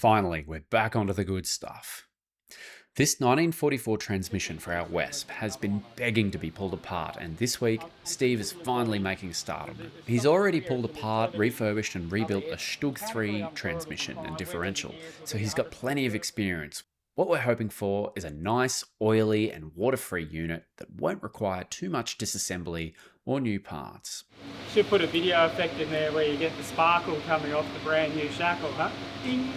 Finally, we're back onto the good stuff. This 1944 transmission for our Wespe has been begging to be pulled apart, and this week, Steve is finally making a start on it. He's already pulled apart, refurbished and rebuilt a Stug 3 transmission and differential, so he's got plenty of experience. What we're hoping for is a nice, oily and water-free unit that won't require too much disassembly or new parts. Should put a video effect in there where you get the sparkle coming off the brand new shackle, huh? Ding!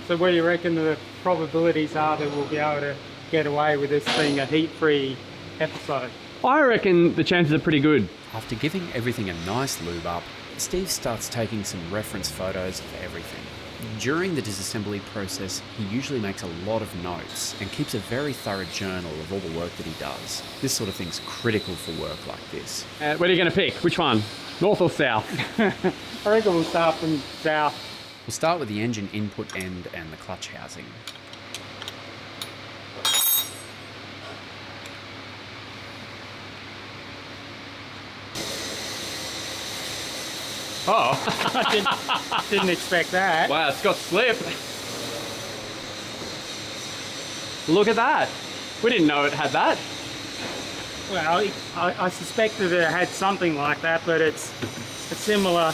So what do you reckon the probabilities are that we'll be able to get away with this being a heat-free episode? I reckon the chances are pretty good. After giving everything a nice lube up, Steve starts taking some reference photos of everything. During the disassembly process, he usually makes a lot of notes and keeps a very thorough journal of all the work that he does. This sort of thing's critical for work like this. What are you going to pick? Which one? North or south? I reckon we'll start from south. We'll start with the engine input end and the clutch housing. Oh, I didn't expect that. Wow, it's got slip. Look at that. We didn't know it had that. Well, I suspected it had something like that, but it's a similar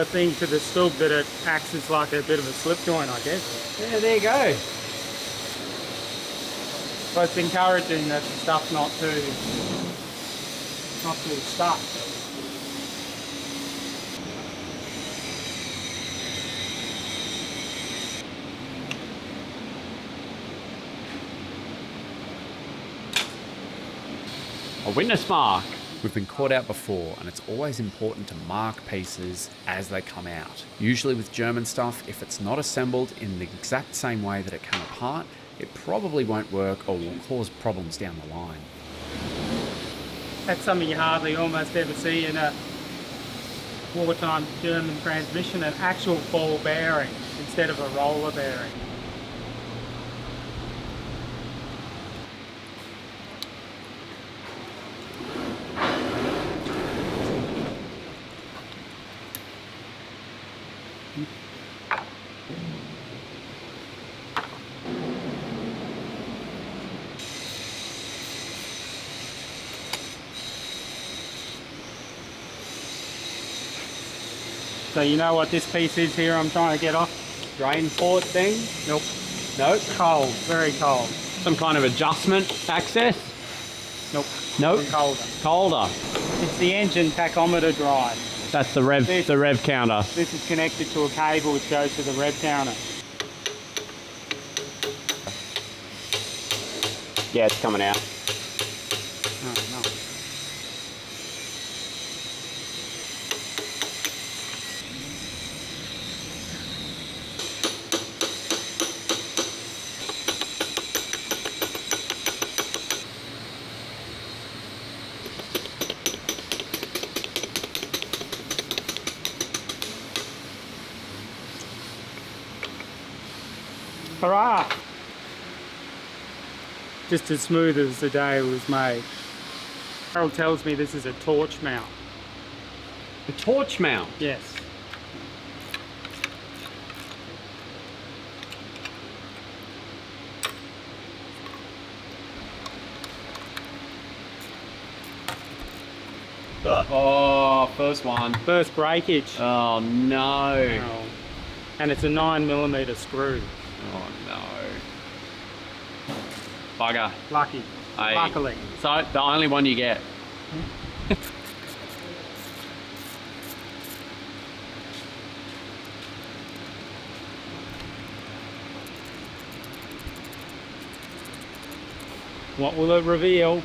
thing to the Stug, that it acts as like a bit of a slip joint, I guess. Yeah, there you go. But it's encouraging that the stuff's not too stuck. A witness mark. We've been caught out before, and it's always important to mark pieces as they come out. Usually with German stuff, if it's not assembled in the exact same way that it came apart, it probably won't work or will cause problems down the line. That's something you hardly almost ever see in a wartime German transmission, an actual ball bearing instead of a roller bearing. So you know what this piece is here I'm trying to get off? Drain port thing? Nope. Nope. Cold, very cold. Some kind of adjustment access? Nope. Nope. Even colder. Colder. It's the engine tachometer drive. That's the rev counter. This is connected to a cable which goes to the rev counter. Yeah, it's coming out. Oh, no. Hurrah! Just as smooth as the day it was made. Harold tells me this is a torch mount. A torch mount? Yes. Oh, first one. First breakage. Oh no. Oh. And it's a 9mm screw. Oh no. Bugger. Lucky. Hey. Luckily. So, the only one you get. What will it reveal?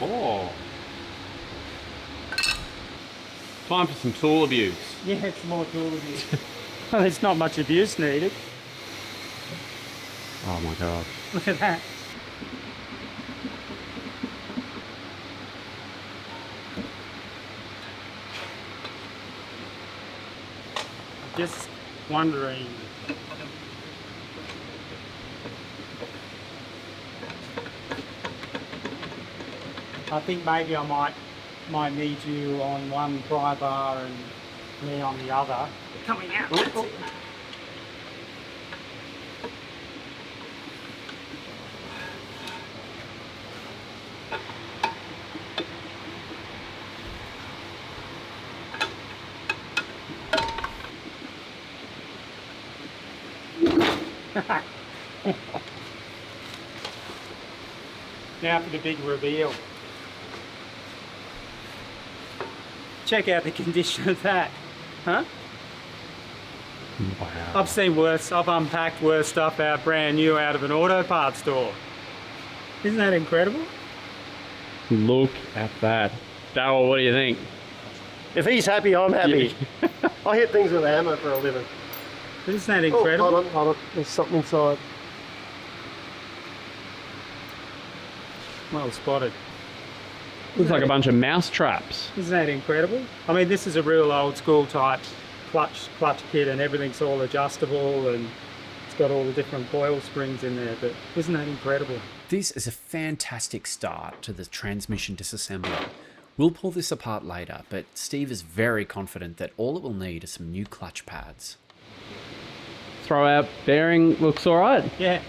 Oh. Time for some tool abuse. Yeah, it's more tool abuse. Well, there's not much abuse needed. Oh my god. Look at that. Just wondering. I think maybe I might need you on one pry bar and me on the other. Coming out. That's it. Now for the big reveal. Check out the condition of that, huh? Wow. I've seen worse, I've unpacked worse stuff out brand new out of an auto parts store. Isn't that incredible? Look at that. Daryl, what do you think? If he's happy, I'm happy. I hit things with a hammer for a living. Isn't that incredible? Oh, hold on. There's something inside. Well spotted. Looks like a bunch of mouse traps. Isn't that incredible? I mean, this is a real old school type clutch kit, and everything's all adjustable, and it's got all the different coil springs in there, but isn't that incredible? This is a fantastic start to the transmission disassembly. We'll pull this apart later, but Steve is very confident that all it will need are some new clutch pads. Throw out bearing looks all right. Yeah.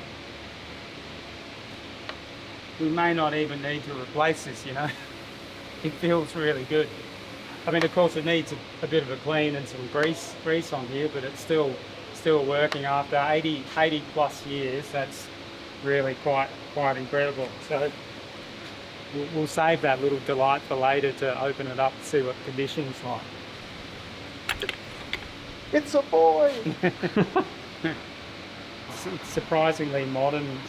We may not even need to replace this, you know. It feels really good. I mean, of course, it needs a bit of a clean and some grease on here, but it's still working after 80 plus years. That's really quite incredible. So we'll save that little delight for later to open it up and see what the condition's like. It's a boy. It's surprisingly modern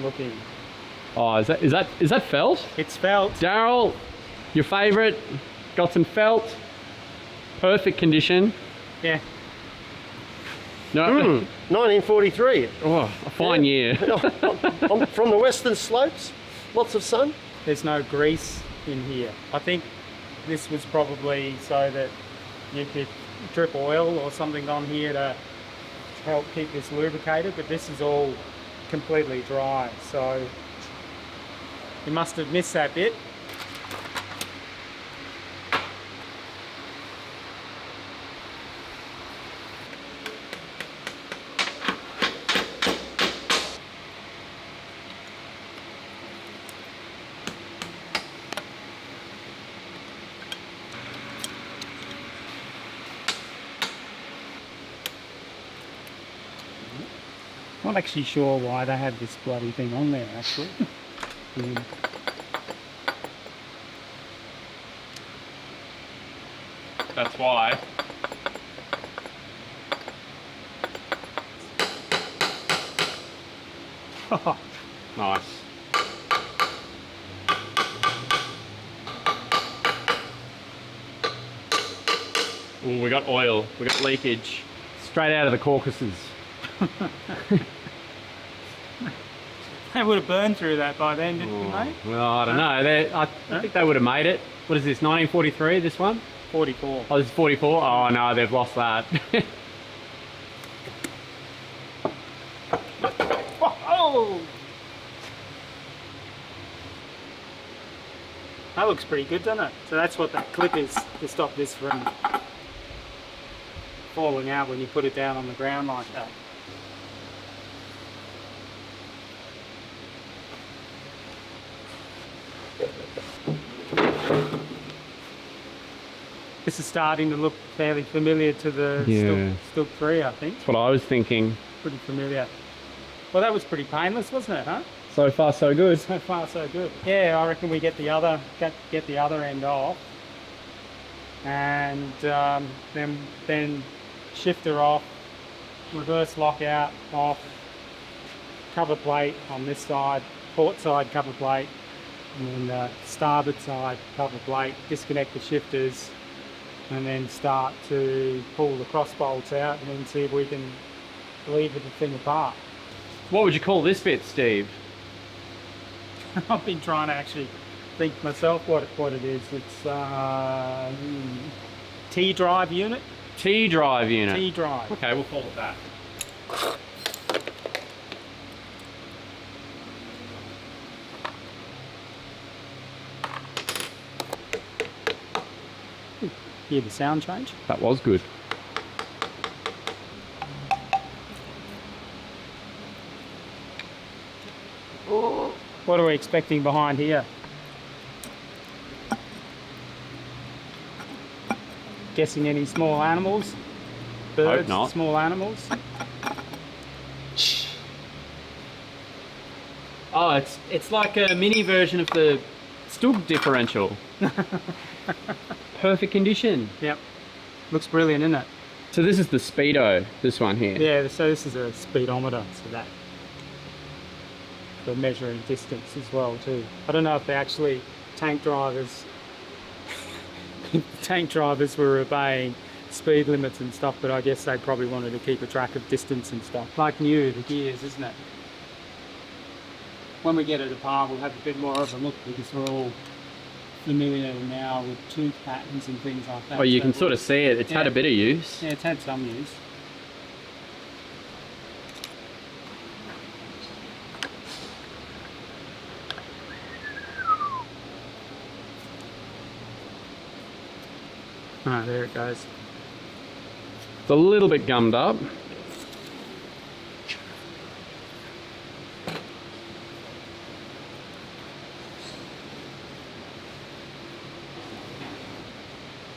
looking. Oh, is that felt? It's felt. Daryl, your favourite, got some felt. Perfect condition. Yeah. No, 1943. oh, a fine year. I'm from the western slopes. Lots of sun. There's no grease in here. I think this was probably so that you could drip oil or something on here to help keep this lubricated, but this is all completely dry, so you must have missed that bit. Not actually sure why they had this bloody thing on there, actually. That's why. Nice. Ooh, we got oil. We got leakage. Straight out of the Caucasus. They would have burned through that by then, didn't they? Well, I don't know. I think they would have made it. What is this, 1943, this one? 44. Oh, this is 44? Oh, no, they've lost that. Oh! That looks pretty good, doesn't it? So that's what that clip is, to stop this from falling out when you put it down on the ground like that. This is starting to look fairly familiar to the Stilk 3, I think. That's what I was thinking. Pretty familiar. Well, that was pretty painless, wasn't it, huh? So far, so good. So far, so good. Yeah, I reckon we get the other end off, and then shifter off, reverse lockout off, cover plate on this side, port side cover plate, and then starboard side cover plate. Disconnect the shifters, and then start to pull the cross bolts out, and then see if we can lever the thing apart. What would you call this bit, Steve? I've been trying to actually think myself what it is. It's T-drive unit. T-drive unit. T-drive. Okay, we'll call it that. Hear the sound change? That was good. What are we expecting behind here? Guessing any small animals? Birds, Hope not. small animals? Oh, it's like a mini version of the Stug differential. Perfect condition. Yep. Looks brilliant, isn't it? So this is the speedo, this one here. Yeah, so this is a speedometer, so that for measuring distance as well too. I don't know if they actually tank drivers were obeying speed limits and stuff, but I guess they probably wanted to keep a track of distance and stuff. Like new, the gears, isn't it? When we get it apart, we'll have a bit more of a look because we're all familiar now with tooth patterns and things like that. Oh, you So can sort of see it. It's had a bit of use. yeah, it's had some use. Ah, there it goes. It's a little bit gummed up.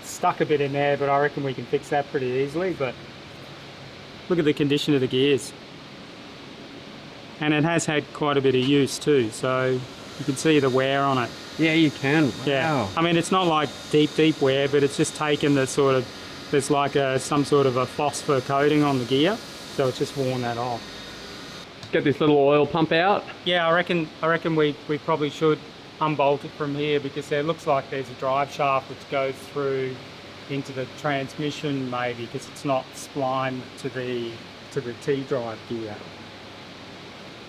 Stuck a bit in there, but I reckon we can fix that pretty easily. But look at the condition of the gears. And it has had quite a bit of use too, so you can see the wear on it. Yeah, you can. Wow. Yeah, I mean it's not like deep wear, but it's just taken the sort of, there's like some sort of a phosphor coating on the gear, so it's just worn that off. Get this little oil pump out. Yeah, I reckon we probably should unbolt it from here because there looks like there's a drive shaft which goes through into the transmission maybe because it's not splined to the T-drive gear.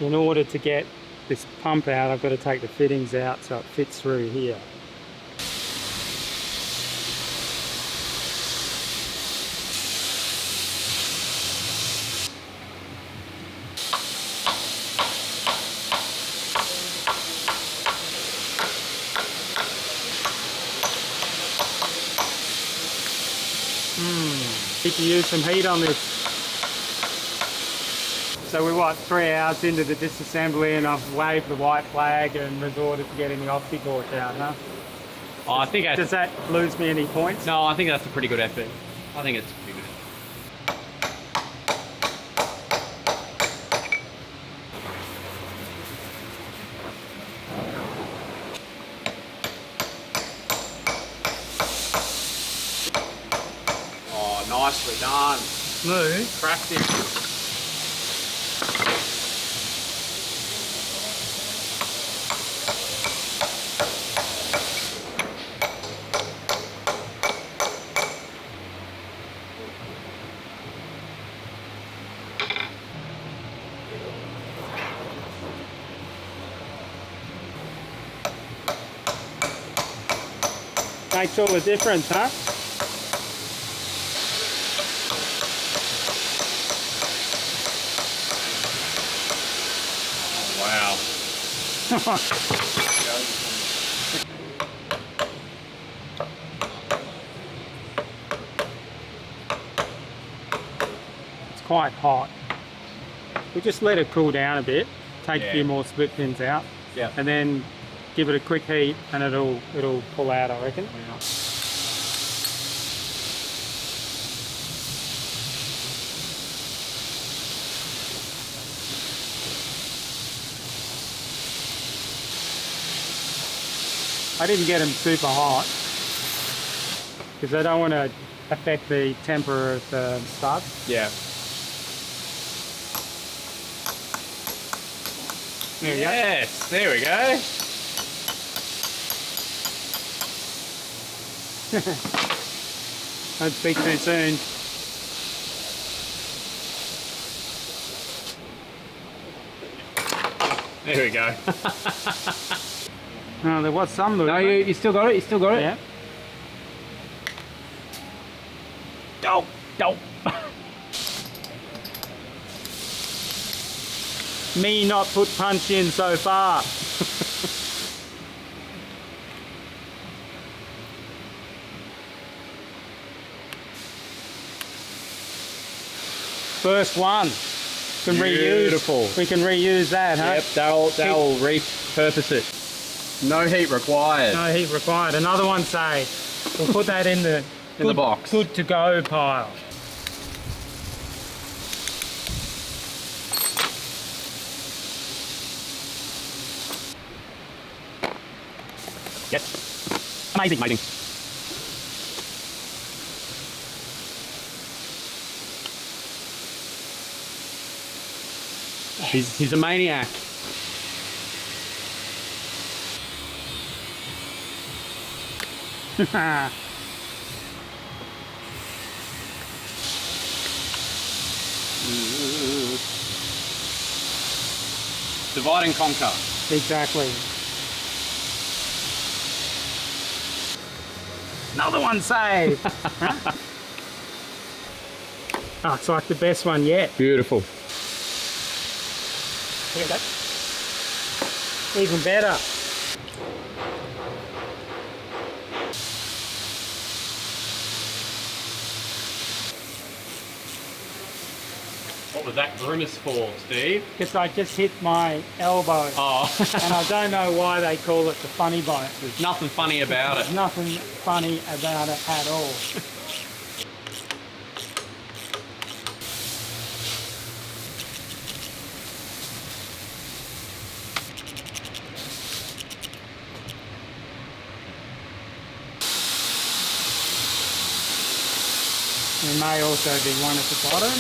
In order to get this pump out, I've got to take the fittings out so it fits through here. You can use some heat on this. So we're what, 3 hours into the disassembly and I've waved the white flag and resorted to getting the OptiTorch out, huh? Oh, I think Does that lose me any points? No, I think that's a pretty good effort. I think it's pretty good. Oh, nicely done. Smooth. Cracked it. Makes all the difference, huh? Wow. It's quite hot. We just let it cool down a bit, take a few more split pins out, and then give it a quick heat and it'll pull out, I reckon. Yeah. I didn't get them super hot because I don't want to affect the temper of the studs. Yeah. There you Yes, there we go. Don't speak too soon. There we go. Oh, there was some movement. No, you still got it. You still got it. Yeah. Dope. Dope. Me not put punch in so far. First one. can Beautiful. reuse. We can reuse that, huh? Yep, they'll repurpose it. No heat required. No heat required. Another one saved. We'll put that in the box. Good to go pile. Yes. Amazing, amazing. He's a maniac. Divide and conquer. Exactly. Another one saved. Huh? Oh, it's like the best one yet. Beautiful. Here we go. Even better. What was that grimace for, Steve? Because I just hit my elbow. Oh. And I don't know why they call it the funny bone. There's nothing funny about it. There's nothing funny about it at all. There may also be one at the bottom.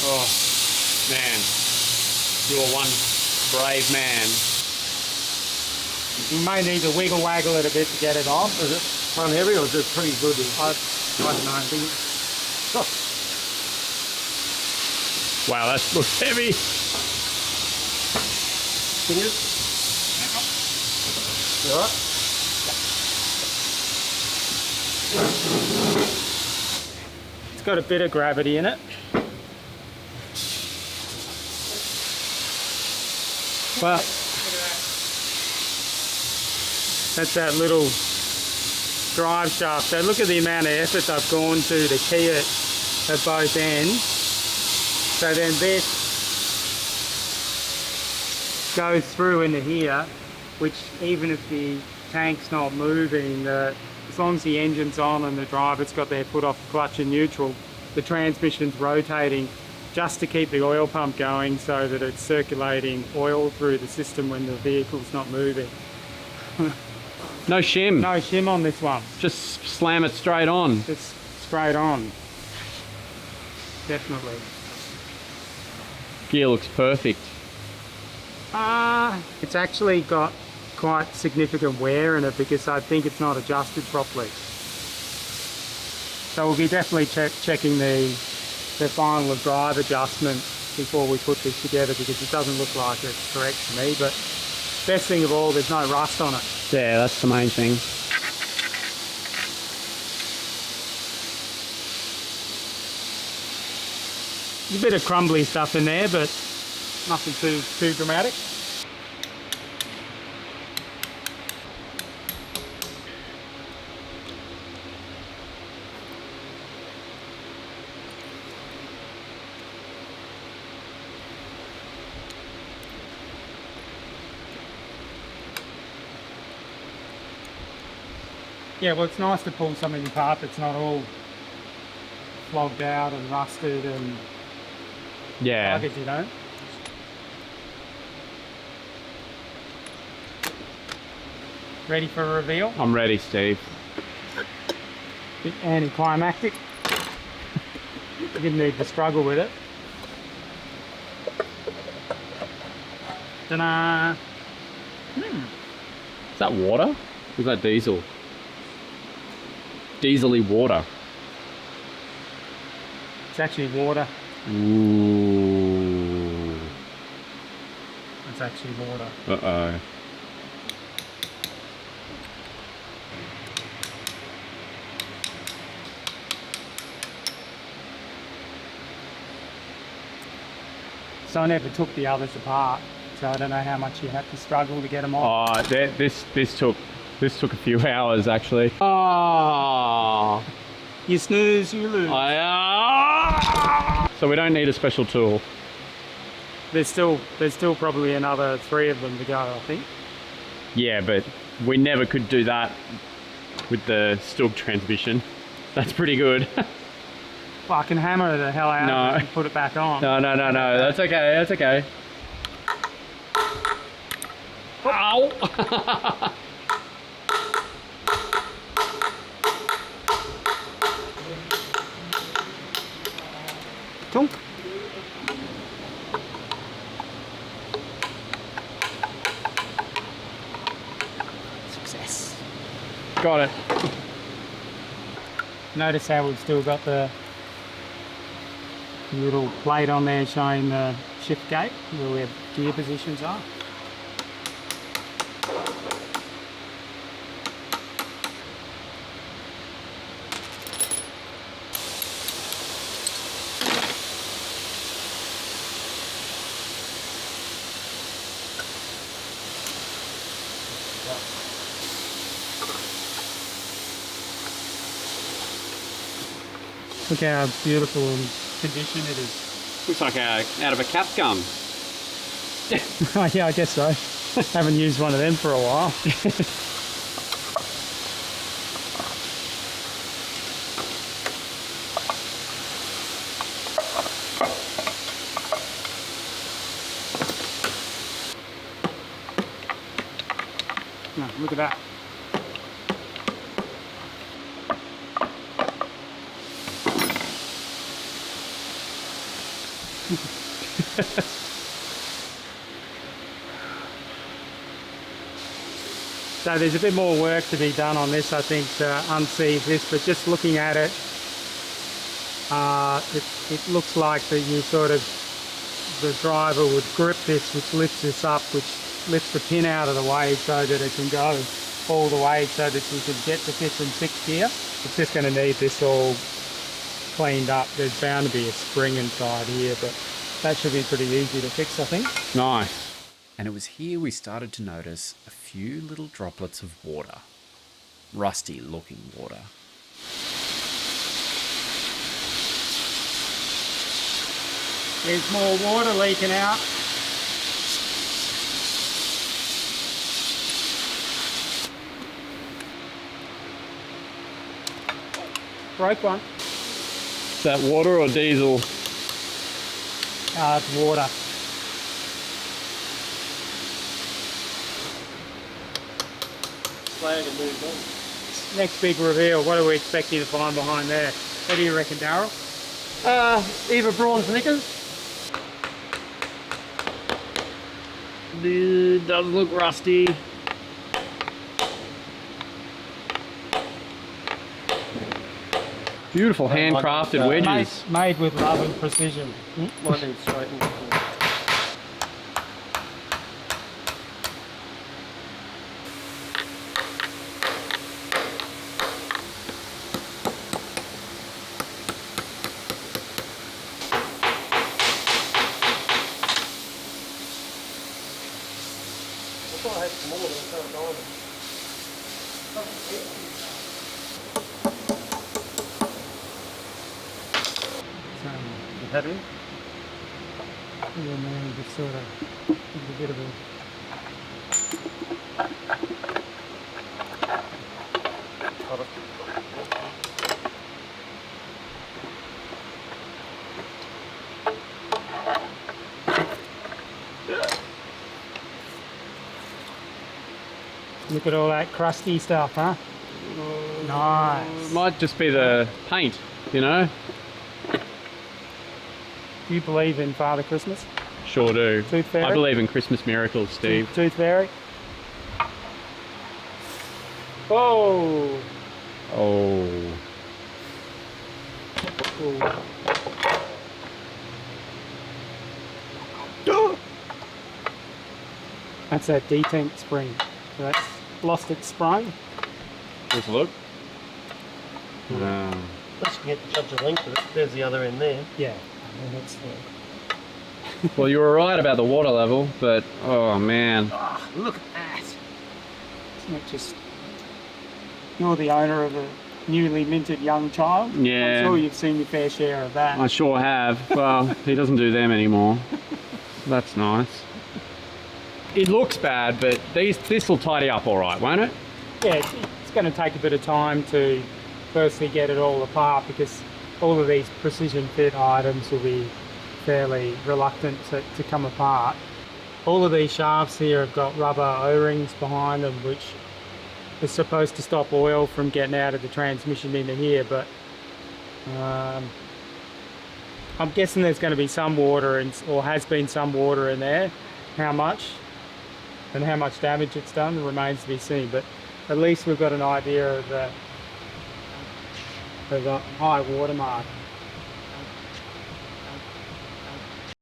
Oh, man. You are one brave man. You may need to wiggle waggle it a bit to get it off. Is it front heavy or is it pretty good? I don't know. I think Wow, that looks heavy. Fingers? You alright? it's got a bit of gravity in it. Well, that's that little drive shaft. So look at the amount of effort I've gone to key it at both ends. So then this goes through into here, which even if the tank's not moving, as long as the engine's on and the driver's got their foot off the clutch and neutral, the transmission's rotating just to keep the oil pump going so that it's circulating oil through the system when the vehicle's not moving. No shim. No shim on this one. Just slam it straight on. Just straight on. Definitely. Gear looks perfect. It's actually got quite significant wear in it because I think it's not adjusted properly. So we'll be definitely checking the final of drive adjustment before we put this together because it doesn't look like it's correct to me, but best thing of all, there's no rust on it. Yeah, that's the main thing. There's a bit of crumbly stuff in there, but nothing too dramatic. Yeah, well, it's nice to pull something apart that's not all flogged out and rusted and Yeah. rugged, you know. Ready for a reveal? I'm ready, Steve. Bit anticlimactic. Didn't need to struggle with it. Ta-da! Is that water? Or is that diesel? Diesel-y water. It's actually water. Ooh. It's actually water. Uh-oh. So I never took the others apart. So I don't know how much you have to struggle to get them off. Oh, this took a few hours actually. Oh, You snooze, you lose. So we don't need a special tool. There's still probably another 3 of them to go, I think. Yeah, but we never could do that with the Stug transmission. That's pretty good. Well, I can hammer the hell out of it and put it back on. No. That's okay. That's okay. Ow! Tunk. Success. Got it. Notice how we've still got the little plate on there showing the shift gate where gear positions are. Look how beautiful and condition it is. Looks like out of a cap gun. Oh, yeah, I guess so. Haven't used one of them for a while. No, look at that. So there's a bit more work to be done on this, I think, to unseat this, but just looking at it, it looks like that you sort of, the driver would grip this, which lifts this up, which lifts the pin out of the way so that it can go all the way so that you can get to 5th and 6th gear. It's just going to need this all cleaned up. There's bound to be a spring inside here, but that should be pretty easy to fix, I think. Nice. And it was here we started to notice a few little droplets of water. Rusty looking water. There's more water leaking out. Broke one. Is that water or diesel? It's water. Flag and moved on. Next big reveal, what are we expecting to find behind there? What do you reckon, Darryl? Either bronze knickers. It does look rusty. Beautiful handcrafted wedges. Made with love and precision. Might need straightened. I thought I had some more, but I can't find them. You had any? Yeah, man, just sort of a bit of a... Look at all that crusty stuff, huh? Nice. Might just be the paint, you know? Do you believe in Father Christmas? Sure do. Tooth fairy? I believe in Christmas miracles, Steve. Tooth fairy? Oh! Oh. That's that detent spring. So that's lost its spring. Let's look. Let's get to judge the length of it. There's the other end there. Yeah. That's the... Well, you were right about the water level, but oh man. Oh, look at that. Isn't it just... You're the owner of a newly minted young child. Yeah. I'm sure you've seen your fair share of that. I sure have. Well, he doesn't do them anymore. That's nice. It looks bad, but this will tidy up all right, won't it? Yeah, it's going to take a bit of time to firstly get it all apart, because all of these precision fit items will be fairly reluctant to come apart. All of these shafts here have got rubber O-rings behind them, which is supposed to stop oil from getting out of the transmission into here, but I'm guessing there's going to be some water or has been some water in there. How much and how much damage it's done remains to be seen, but at least we've got an idea of the high water mark.